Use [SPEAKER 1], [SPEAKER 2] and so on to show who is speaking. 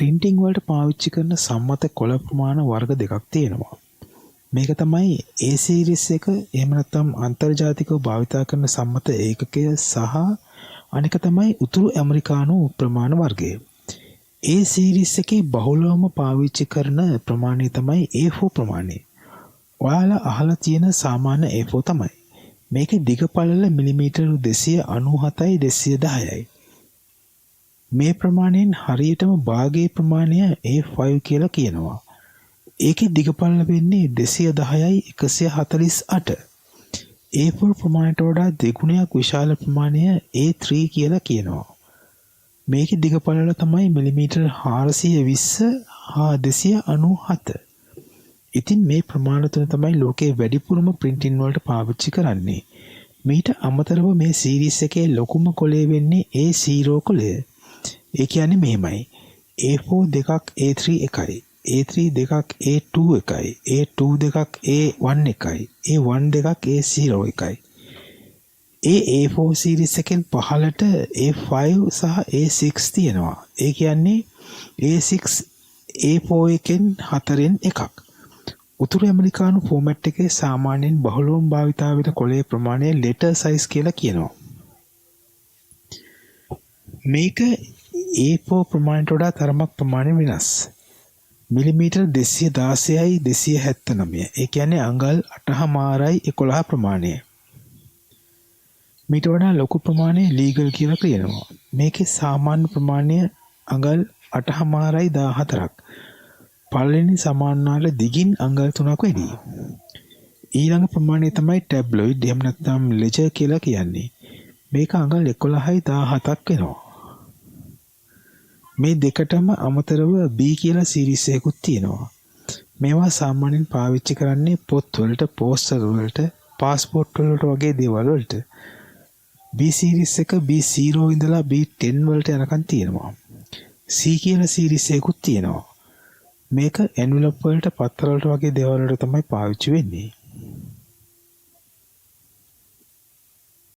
[SPEAKER 1] printing වලට පාවිච්චි කරන සම්මත කොළ ප්‍රමාණ වර්ග දෙකක් තියෙනවා. මේක තමයි A series එක එහෙම නැත්නම් අන්තර්ජාතිකව භාවිත කරන සම්මත ඒකකය සහ අනික තමයි උතුරු ඇමරිකානු ප්‍රමාණ වර්ගය. A series එකේ බහුලවම පාවිච්චි කරන ප්‍රමාණය තමයි A4 ප්‍රමාණය. ඔයාලා අහලා තියෙන සාමාන්‍ය A4 තමයි. මේකේ දිග පළල මිලිමීටර 297යි 210යි. මේ ප්‍රමාණයෙන් හරියටම භාගයේ ප්‍රමාණය A5 කියලා කියනවා. ඒකේ දිග පළල වෙන්නේ 210යි 148. A4 ප්‍රමාණයට වඩා දෙගුණයක් විශාල ප්‍රමාණය A3 කියලා කියනවා. මේකේ දිග පළල තමයි මිලිමීටර 420 හා 297. ඉතින් මේ ප්‍රමාණ තුන තමයි ලෝකයේ වැඩිපුරම printing වලට පාවිච්චි කරන්නේ. මීට අමතරව මේ සීරීස් එකේ ලොකුම කොලේ වෙන්නේ A0 කොලය. ඒ කියන්නේ මෙහෙමයි. A4 දෙකක් A3 එකයි. A3 දෙකක් A2 එකයි. A2 දෙකක් A1 එකයි. A1 දෙකක් A0 එකයි. A4 සීරීස් එකෙන් පහළට A5 සහ A6 තියෙනවා. ඒ කියන්නේ A6 A4 එකෙන් හතරෙන් එකක්. උතුරු ඇමරිකානු ෆෝමැට් එකේ සාමාන්‍යයෙන් බහුලවම භාවිත වෙන කොළේ ප්‍රමාණය letter size කියලා කියනවා. මේක A4 ප්‍රමාණයට වඩා තරමක් ප්‍රමාණය වෙනස්. මිලිමීටර 216යි 279. ඒ කියන්නේ අඟල් 8.5යි 11 ප්‍රමාණය. මීට වඩා ලොකු ප්‍රමාණය ලීගල් කියලා කියනවා. මේකේ සාමාන්‍ය ප්‍රමාණය අඟල් 8.5යි 14ක්. පළවෙනි සමානාල දිගින් අඟල් 3ක් වැඩි. ඊළඟ ප්‍රමාණය තමයි ටැබ්ලොයිඩ් එහෙම නැත්නම් ලෙජර් කියලා කියන්නේ. මේක අඟල් 11යි 17ක් වෙනවා. මේ දෙකටම අමතරව B කියලා සීරීස් එකකුත් තියෙනවා. මේවා සාමාන්‍යයෙන් පාවිච්චි කරන්නේ පොත් වලට, පෝස්ටර් වලට, පාස්පෝර්ට් වලට වගේ දේවල් වලට. B සීරීස් එක B0 ඉඳලා B10 වලට යනකම් තියෙනවා. C කියලා සීරීස් එකකුත් තියෙනවා. මේක එන්වලොප් වලට පත්තර වලට වගේ දේවල් වලට තමයි පාවිච්චි වෙන්නේ.